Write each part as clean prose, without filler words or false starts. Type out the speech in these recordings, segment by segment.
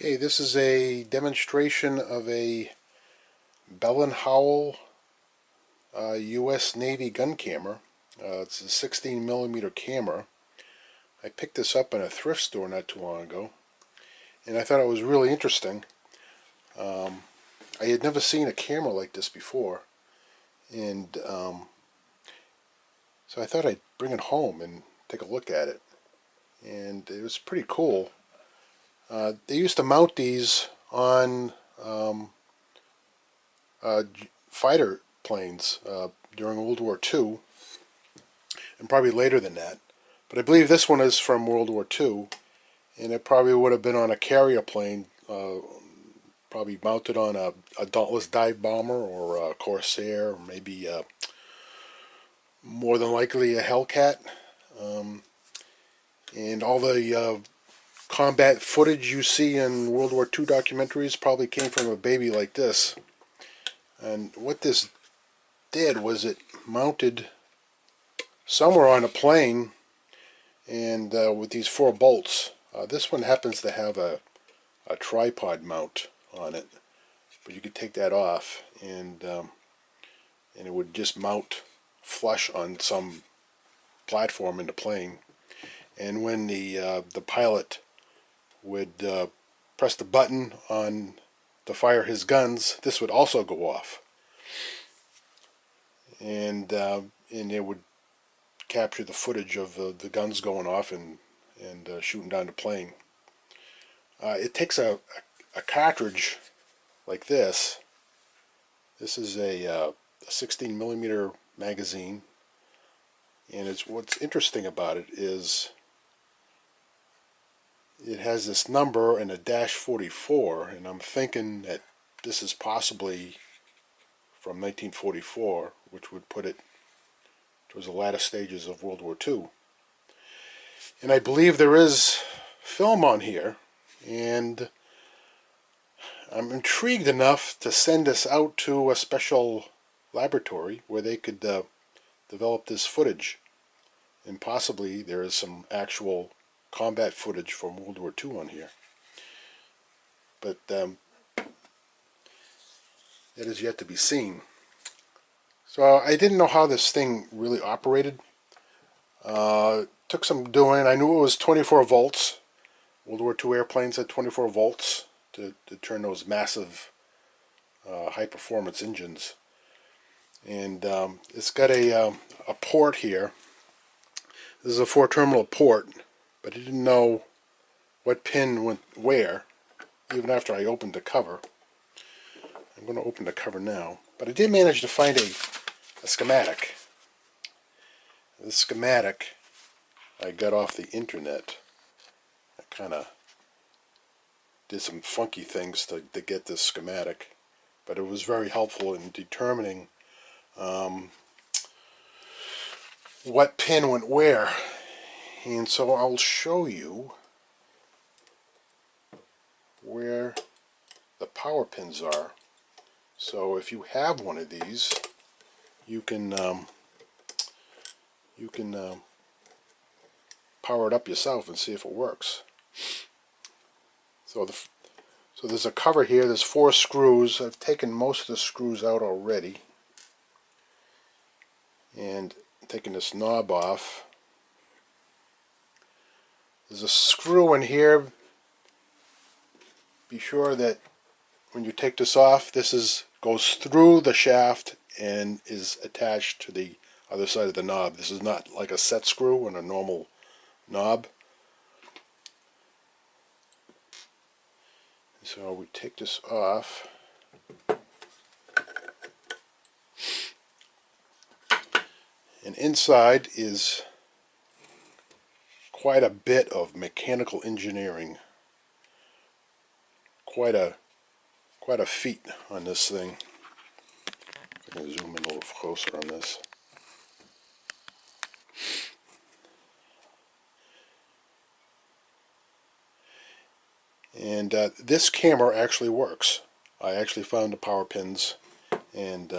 Okay, this is a demonstration of a Bell Howell U.S. Navy gun camera. It's a 16 millimeter camera. I picked this up in a thrift store not too long ago, and I thought it was really interesting. I had never seen a camera like this before, and so I thought I'd bring it home and take a look at it. And it was pretty cool. They used to mount these on fighter planes during World War II, and probably later than that. But I believe this one is from World War II, and it probably would have been on a carrier plane, probably mounted on a Dauntless dive bomber or a Corsair, or maybe more than likely a Hellcat. Um, and all the combat footage you see in World War II documentaries probably came from a baby like this. And what this did was it mounted somewhere on a plane, and with these 4 bolts. This one happens to have a tripod mount on it, but you could take that off, and it would just mount flush on some platform in the plane. And when the pilot would press the button on to fire his guns, this would also go off, and it would capture the footage of the guns going off and shooting down the plane. It takes a cartridge like this. This is a 16 millimeter magazine, and what's interesting about it is it has this number and a -44, and I'm thinking that this is possibly from 1944, which would put it towards the latter stages of World War II. And I believe there is film on here, and I'm intrigued enough to send this out to a special laboratory where they could develop this footage. And possibly there is some actual combat footage from World War II on here. But that is yet to be seen. So I didn't know how this thing really operated. Took some doing. I knew it was 24 volts. World War II airplanes had 24 volts to turn those massive high-performance engines. And it's got a port here. This is a 4-terminal port, but I didn't know what pin went where, even after I opened the cover. I'm going to open the cover now. But I did manage to find a schematic. This schematic I got off the internet. I kind of did some funky things to get this schematic, but it was very helpful in determining what pin went where. And so I'll show you where the power pins are. So if you have one of these, you can power it up yourself and see if it works. So there's a cover here. There's 4 screws. I've taken most of the screws out already, and taking this knob off. There's a screw in here. Be sure that when you take this off, this goes through the shaft and is attached to the other side of the knob. This is not like a set screw on a normal knob. So we take this off. And inside is quite a bit of mechanical engineering. Quite a feat on this thing. I can zoom in a little closer on this. And this camera actually works. I actually found the power pins and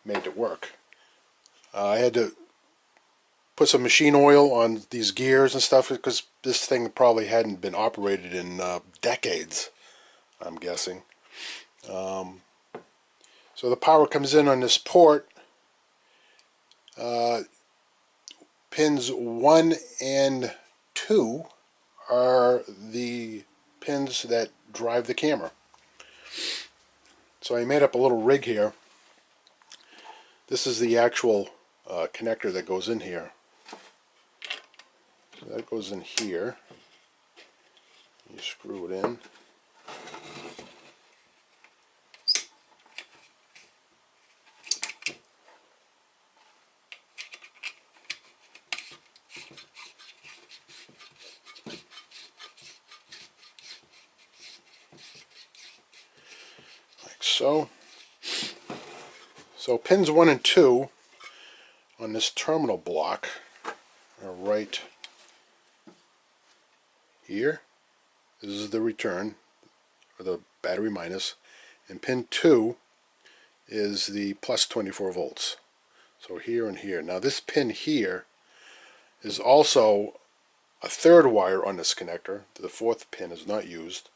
made it work. I had to put some machine oil on these gears and stuff, because this thing probably hadn't been operated in decades, I'm guessing. So the power comes in on this port. Pins 1 and 2 are the pins that drive the camera. So I made up a little rig here. This is the actual connector that goes in here. So that goes in here. You screw it in. Like so. So pins 1 and 2 on this terminal block are right here. This is the return, or the battery minus, and pin 2 is the plus 24 volts. So here and here. Now this pin here is also a third wire on this connector. The fourth pin is not used.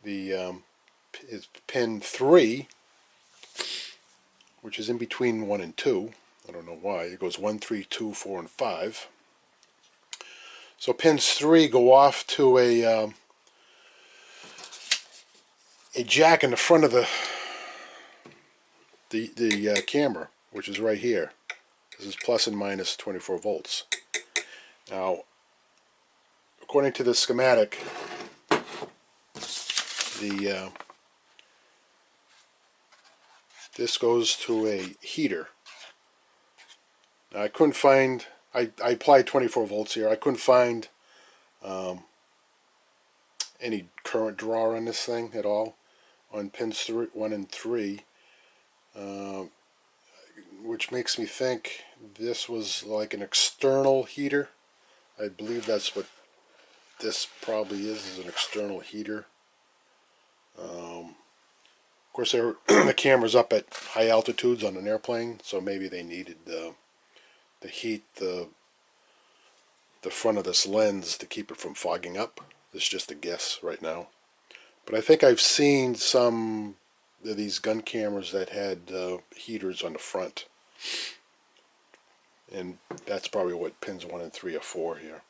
The is pin 3, which is in between 1 and 2. I don't know why. It goes 1, 3, 2, 4, and 5. So pins 3 go off to a jack in the front of the camera, which is right here. This is plus and minus 24 volts. Now, according to the schematic, this goes to a heater. Now I couldn't find, I applied 24 volts here. I couldn't find any current draw on this thing at all on pins 1 and 3, which makes me think this was like an external heater. I believe that's what this probably is an external heater. Of course, the camera's up at high altitudes on an airplane, so maybe they needed to heat the front of this lens to keep it from fogging up. It's just a guess right now. But I think I've seen some of these gun cameras that had heaters on the front. And that's probably what pins 1 and 3 are for here.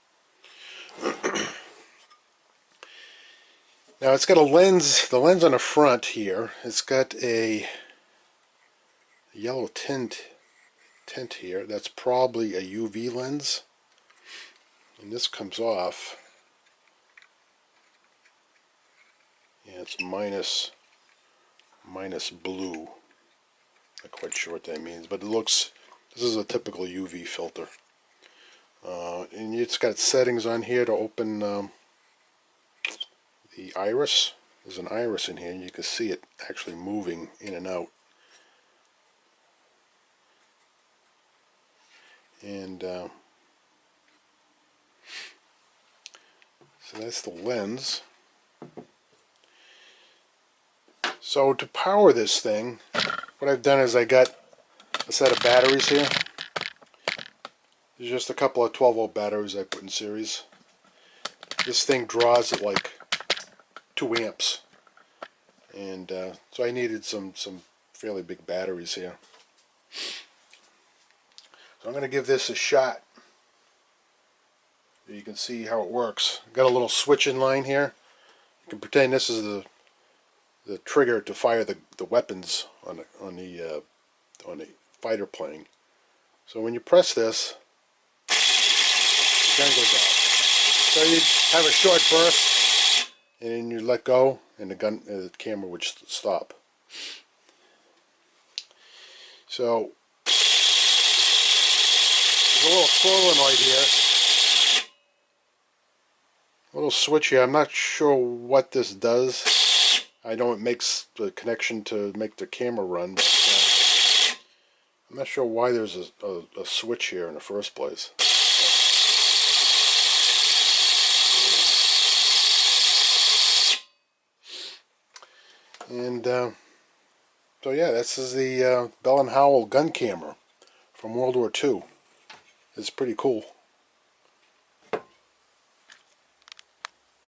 Now it's got a lens, the lens on the front here, it's got a yellow tint here. That's probably a UV lens. And this comes off. Yeah, it's minus blue. Not quite sure what that means, but it looks, this is a typical UV filter. And it's got settings on here to open the iris. There's an iris in here, and you can see it actually moving in and out. And so that's the lens. So to power this thing, what I've done is I got a set of batteries here. There's just a couple of 12-volt batteries I put in series. This thing draws at like 2 amps, and so I needed some fairly big batteries here. So I'm going to give this a shot. You can see how it works. Got a little switch in line here. You can pretend this is the trigger to fire the weapons on the fighter plane. So when you press this, the gun goes off. So you have a short burst, and then you let go, and the camera would stop. So there's a little solenoid here, a little switch here. I'm not sure what this does. I know it makes the connection to make the camera run, but I'm not sure why there's a switch here in the first place. And so yeah, this is the Bell & Howell gun camera from World War II. It's pretty cool.